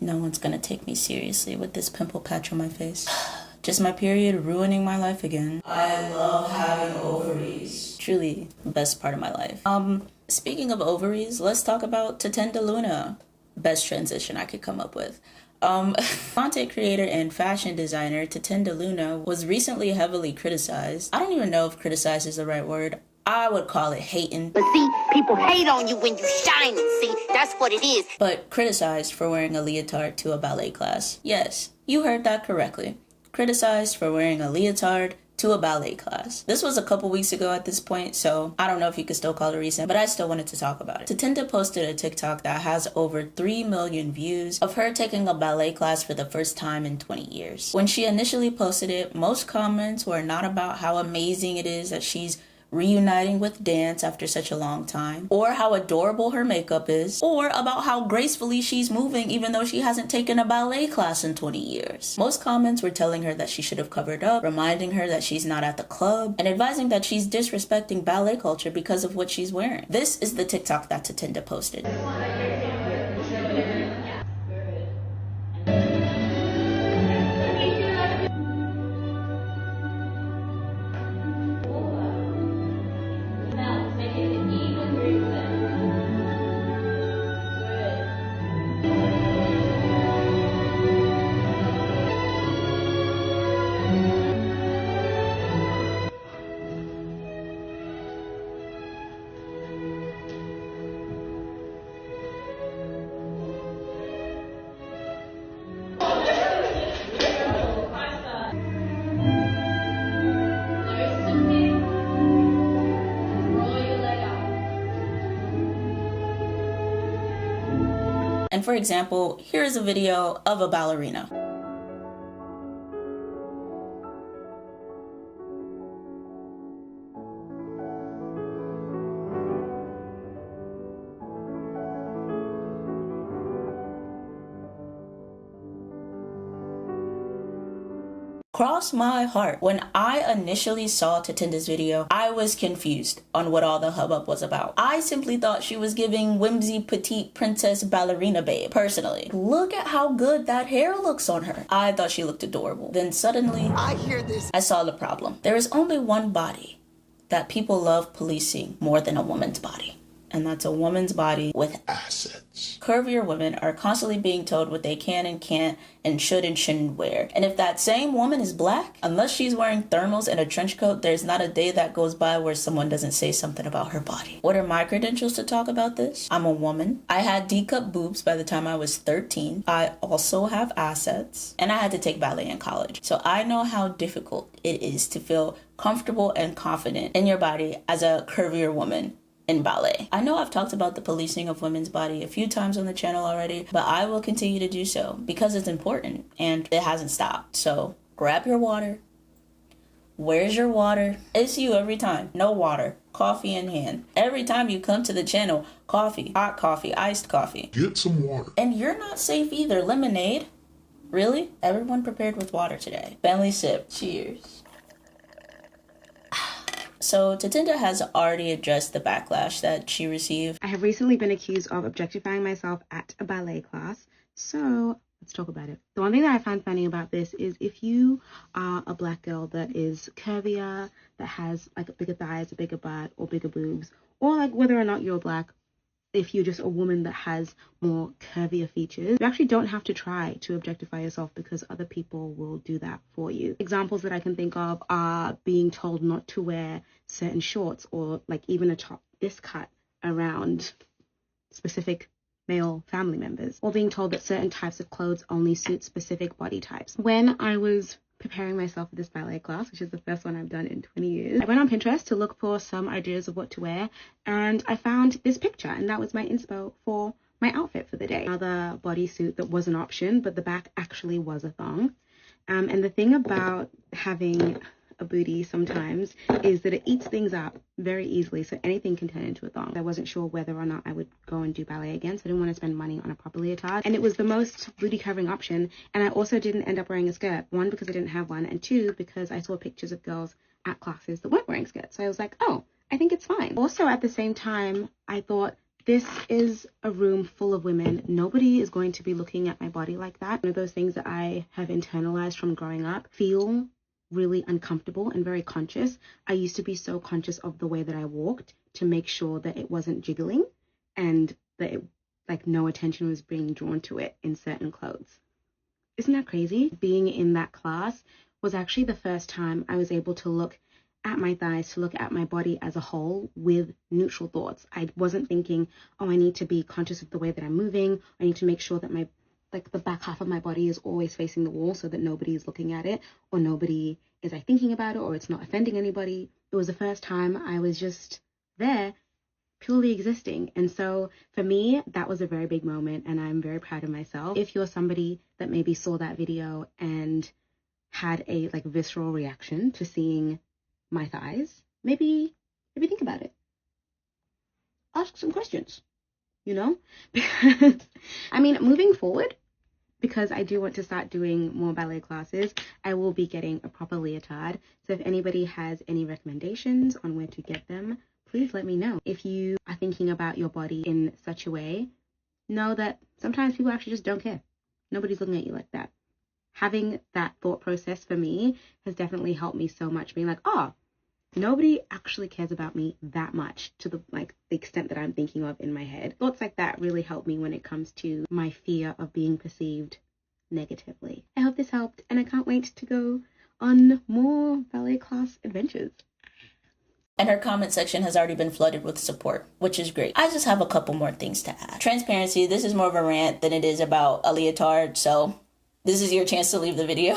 No one's gonna take me seriously with this pimple patch on my face. Just my period ruining my life again. I love having ovaries. Truly the best part of my life. Speaking of ovaries, let's talk about Tatenda Luna. Best transition I could come up with. Content creator and fashion designer Tatenda Luna was recently heavily criticized. I don't even know if criticized is the right word. I would call it hating. But see, people hate on you when you shine. See, that's what it is. But criticized for wearing a leotard to a ballet class. Yes, you heard that correctly. Criticized for wearing a leotard to a ballet class. This was a couple weeks ago at this point, so I don't know if you could still call it recent, but I still wanted to talk about it. Tatenda posted a TikTok that has over 3 million views of her taking a ballet class for the first time in 20 years. When she initially posted it, most comments were not about how amazing it is that she's reuniting with dance after such a long time, or how adorable her makeup is, or about how gracefully she's moving even though she hasn't taken a ballet class in 20 years. Most comments were telling her that she should have covered up, reminding her that she's not at the club, and advising that she's disrespecting ballet culture because of what she's wearing. This is the TikTok that Tatenda posted. And for example, here's a video of a ballerina. Cross my heart. When I initially saw Tatenda's video, I was confused on what all the hubbub was about. I simply thought she was giving whimsy petite princess ballerina babe. Personally, look at how good that hair looks on her. I thought she looked adorable. Then suddenly, I saw the problem. There is only one body that people love policing more than a woman's body. And that's a woman's body with assets. Curvier women are constantly being told what they can and can't and should and shouldn't wear. And if that same woman is black, unless she's wearing thermals and a trench coat, there's not a day that goes by where someone doesn't say something about her body. What are my credentials to talk about this? I'm a woman. I had D-cup boobs by the time I was 13. I also have assets. And I had to take ballet in college. So I know how difficult it is to feel comfortable and confident in your body as a curvier woman in ballet. I know I've talked about the policing of women's body a few times on the channel already, but I will continue to do so because it's important and it hasn't stopped. So grab your water. Where's your water? It's you every time. No water. Coffee in hand. Every time you come to the channel, coffee, hot coffee, iced coffee. Get some water. And you're not safe either. Lemonade? Really? Everyone prepared with water today. Bentley sip. Cheers. So Tatenda has already addressed the backlash that she received. I have recently been accused of objectifying myself at a ballet class, so let's talk about it. The one thing that I find funny about this is if you are a black girl that is curvier, that has like bigger thighs, a bigger butt, or bigger boobs, or like whether or not you're black, if you're just a woman that has more curvier features, you actually don't have to try to objectify yourself because other people will do that for you. Examples that I can think of are being told not to wear certain shorts or like even a top this cut around specific male family members, or being told that certain types of clothes only suit specific body types. When I was preparing myself for this ballet class, which is the first one I've done in 20 years, I went on Pinterest to look for some ideas of what to wear, and I found this picture, and that was my inspo for my outfit for the day. Another bodysuit that was an option, but the back actually was a thong. And the thing about having a booty sometimes is that it eats things up very easily, so anything can turn into a thong. I wasn't sure whether or not I would go and do ballet again, so I didn't want to spend money on a proper leotard, and it was the most booty covering option. And I also didn't end up wearing a skirt, one because I didn't have one, and two because I saw pictures of girls at classes that weren't wearing skirts, so I was like, oh, I think it's fine. Also at the same time, I thought This is a room full of women. Nobody is going to be looking at my body like that. One of those things that I have internalized from growing up. Feel really uncomfortable and very conscious. I used to be so conscious of the way that I walked to make sure that it wasn't jiggling and that it, like, no attention was being drawn to it in certain clothes. Isn't that crazy? Being in that class was actually the first time I was able to look at my thighs, to look at my body as a whole with neutral thoughts. I wasn't thinking, oh, I need to be conscious of the way that I'm moving. I need to make sure that the back half of my body is always facing the wall so that nobody is looking at it, or nobody is thinking about it, or it's not offending anybody. It was the first time I was just there, purely existing. And so for me, that was a very big moment, and I'm very proud of myself. If you're somebody that maybe saw that video and had a visceral reaction to seeing my thighs, maybe think about it. Ask some questions, because I mean, moving forward, because I do want to start doing more ballet classes, I will be getting a proper leotard. So if anybody has any recommendations on where to get them, please let me know. If you are thinking about your body in such a way, know that sometimes people actually just don't care. Nobody's looking at you like that. Having that thought process for me has definitely helped me so much, being like, oh, nobody actually cares about me that much to the extent that I'm thinking of in my head. Thoughts like that really help me when it comes to my fear of being perceived negatively. I hope this helped, and I can't wait to go on more ballet class adventures. And her comment section has already been flooded with support, which is great. I just have a couple more things to add. Transparency, this is more of a rant than it is about a leotard, so this is your chance to leave the video.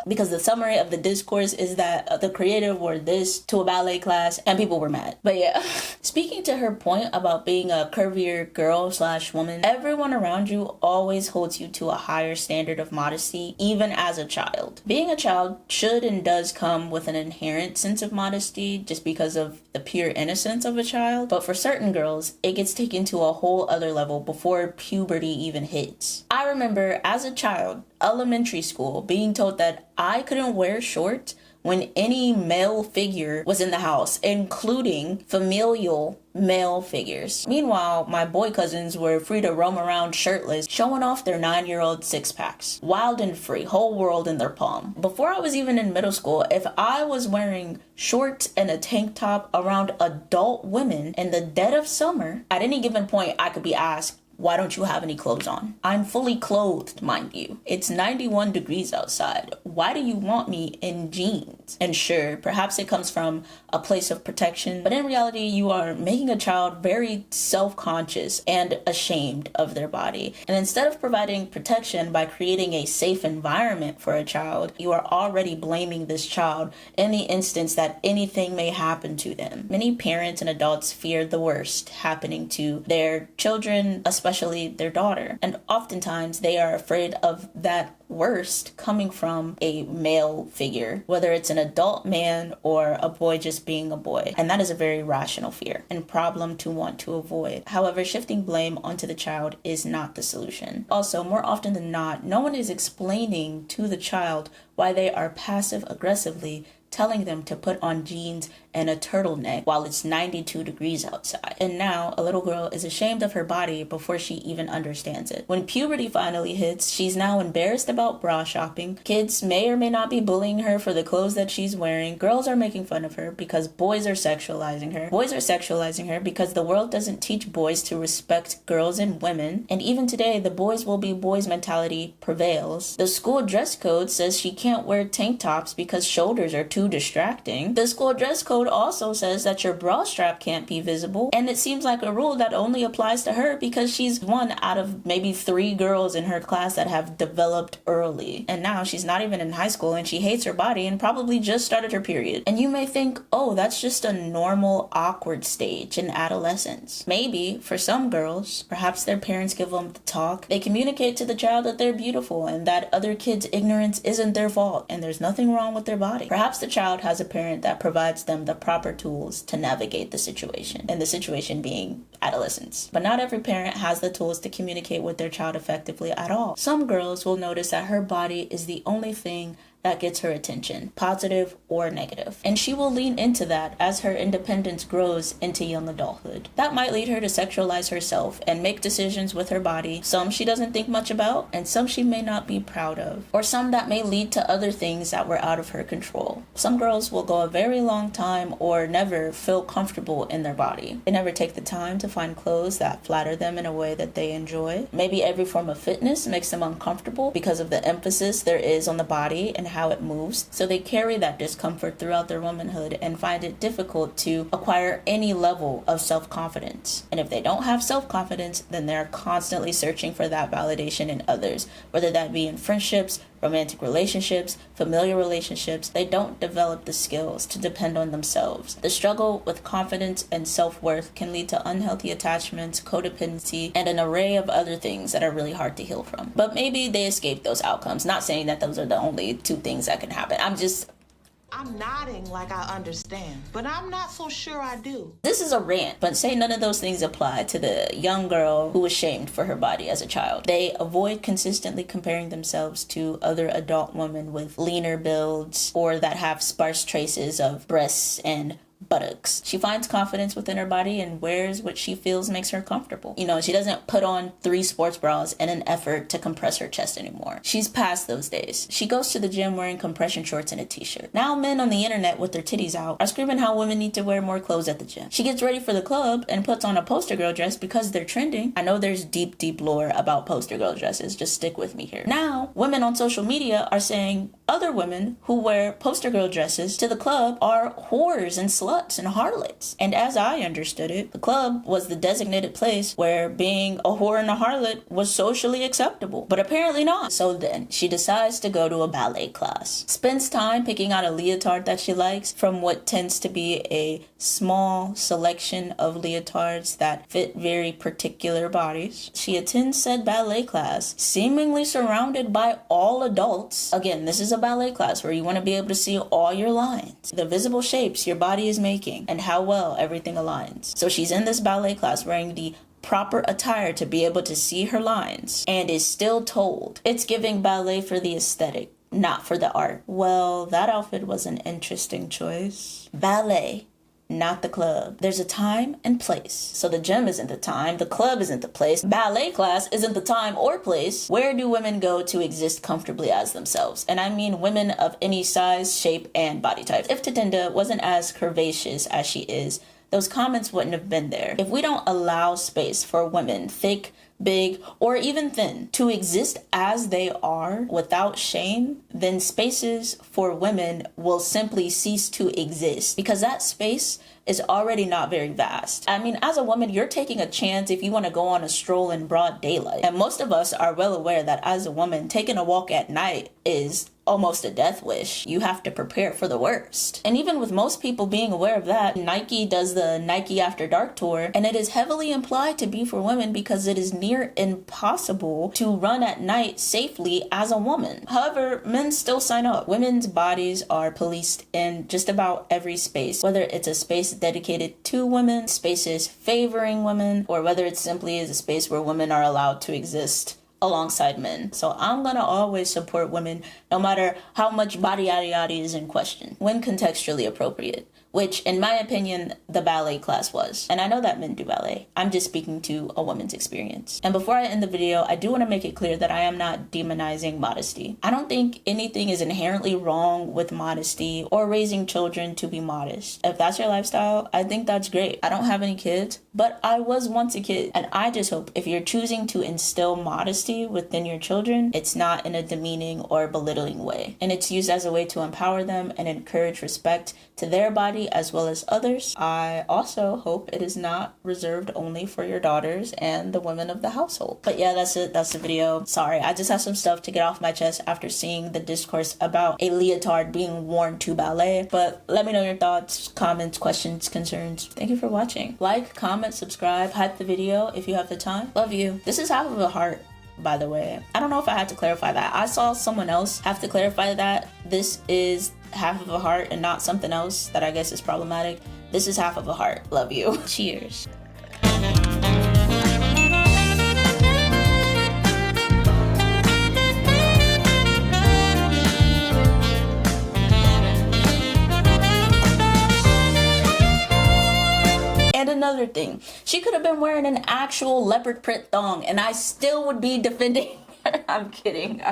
Because the summary of the discourse is that the creative wore this to a ballet class and people were mad. But yeah, speaking to her point about being a curvier girl / woman, everyone around you always holds you to a higher standard of modesty, even as a child. Being a child should and does come with an inherent sense of modesty just because of the pure innocence of a child. But for certain girls, it gets taken to a whole other level before puberty even hits. I remember as a child, elementary school, being told that I couldn't wear shorts when any male figure was in the house, including familial male figures. Meanwhile, my boy cousins were free to roam around shirtless, showing off their 9-year-old six-packs. Wild and free, whole world in their palm. Before I was even in middle school, if I was wearing shorts and a tank top around adult women in the dead of summer, at any given point I could be asked, why don't you have any clothes on? I'm fully clothed, mind you. It's 91 degrees outside. Why do you want me in jeans? And sure, perhaps it comes from a place of protection, but in reality, you are making a child very self-conscious and ashamed of their body. And instead of providing protection by creating a safe environment for a child, you are already blaming this child in the instance that anything may happen to them. Many parents and adults fear the worst happening to their children, especially their daughter. And oftentimes they are afraid of that worst coming from a male figure, whether it's an adult man or a boy just being a boy. And that is a very rational fear and problem to want to avoid. However, shifting blame onto the child is not the solution. Also, more often than not, no one is explaining to the child why they are passive aggressively telling them to put on jeans and a turtleneck while it's 92 degrees outside. And now a little girl is ashamed of her body before she even understands it. When puberty finally hits, she's now embarrassed about bra shopping. Kids may or may not be bullying her for the clothes that she's wearing. Girls are making fun of her because boys are sexualizing her. Boys are sexualizing her because the world doesn't teach boys to respect girls and women. And even today, the boys will be boys mentality prevails. The school dress code says she can't wear tank tops because shoulders are too distracting. The school dress code also says that your bra strap can't be visible, and it seems like a rule that only applies to her because she's one out of maybe 3 girls in her class that have developed early. And now she's not even in high school and she hates her body and probably just started her period. And you may think, oh, that's just a normal awkward stage in adolescence. Maybe for some girls, perhaps their parents give them the talk. They communicate to the child that they're beautiful and that other kids' ignorance isn't their fault and there's nothing wrong with their body. Perhaps the child has a parent that provides them the proper tools to navigate the situation, and the situation being adolescence. But not every parent has the tools to communicate with their child effectively at all. Some girls will notice that her body is the only thing that gets her attention, positive or negative. And she will lean into that as her independence grows into young adulthood. That might lead her to sexualize herself and make decisions with her body, some she doesn't think much about, and some she may not be proud of, or some that may lead to other things that were out of her control. Some girls will go a very long time or never feel comfortable in their body. They never take the time to find clothes that flatter them in a way that they enjoy. Maybe every form of fitness makes them uncomfortable because of the emphasis there is on the body and how it moves, so they carry that discomfort throughout their womanhood and find it difficult to acquire any level of self-confidence. And if they don't have self-confidence, then they're constantly searching for that validation in others, whether that be in friendships, romantic relationships, familiar relationships. They don't develop the skills to depend on themselves. The struggle with confidence and self-worth can lead to unhealthy attachments, codependency, and an array of other things that are really hard to heal from. But maybe they escape those outcomes. Not saying that those are the only two things that can happen. I'm nodding like I understand, but I'm not so sure I do. This is a rant, but say none of those things apply to the young girl who was shamed for her body as a child. They avoid consistently comparing themselves to other adult women with leaner builds or that have sparse traces of breasts and buttocks. She finds confidence within her body and wears what she feels makes her comfortable. She doesn't put on 3 sports bras in an effort to compress her chest anymore. She's past those days. She goes to the gym wearing compression shorts and a t-shirt. Now men on the internet with their titties out are screaming how women need to wear more clothes at the gym. She gets ready for the club and puts on a poster girl dress because they're trending. I know there's deep lore about poster girl dresses. Just stick with me here. Now, women on social media are saying other women who wear poster girl dresses to the club are whores and sluts and harlots. And as I understood it, the club was the designated place where being a whore and a harlot was socially acceptable, but apparently not. So then she decides to go to a ballet class, spends time picking out a leotard that she likes from what tends to be a small selection of leotards that fit very particular bodies. She attends said ballet class, seemingly surrounded by all adults. Again, this is a ballet class where you want to be able to see all your lines, the visible shapes your body is making, and how well everything aligns. So she's in this ballet class wearing the proper attire to be able to see her lines and is still told it's giving ballet for the aesthetic, not for the art. Well, that outfit was an interesting choice. Ballet, not the club. There's a time and place. So the gym isn't the time, the club isn't the place, ballet class isn't the time or place. Where do women go to exist comfortably as themselves? And I mean women of any size, shape, and body type. If Tatinda wasn't as curvaceous as she is, those comments wouldn't have been there. If we don't allow space for women, thick, big, or even thin, to exist as they are without shame, then spaces for women will simply cease to exist because that space is already not very vast. I mean, as a woman, you're taking a chance if you want to go on a stroll in broad daylight. And most of us are well aware that as a woman, taking a walk at night is almost a death wish. You have to prepare for the worst. And even with most people being aware of that, Nike does the Nike After Dark tour, and it is heavily implied to be for women because it is near impossible to run at night safely as a woman. However, men still sign up. Women's bodies are policed in just about every space, whether it's a space dedicated to women, spaces favoring women, or whether it simply is a space where women are allowed to exist alongside men. So I'm gonna always support women no matter how much body yada yada is in question, when contextually appropriate, which in my opinion the ballet class was. And I know that men do ballet. I'm just speaking to a woman's experience. And before I end the video, I do want to make it clear that I am not demonizing modesty. I don't think anything is inherently wrong with modesty or raising children to be modest. If that's your lifestyle, I think that's great. I don't have any kids, but I was once a kid. And I just hope if you're choosing to instill modesty within your children, it's not in a demeaning or belittling way. And it's used as a way to empower them and encourage respect to their body as well as others. I also hope it is not reserved only for your daughters and the women of the household. But yeah, that's it. That's the video. Sorry, I just have some stuff to get off my chest after seeing the discourse about a leotard being worn to ballet. But let me know your thoughts, comments, questions, concerns. Thank you for watching. Like, comment, subscribe, hype the video if you have the time. Love you. This is half of a heart, by the way. I don't know if I had to clarify that. I saw someone else have to clarify that. This is half of a heart and not something else that I guess is problematic. This is half of a heart. Love you. Cheers. thing. She could have been wearing an actual leopard print thong and I still would be defending her. I'm kidding.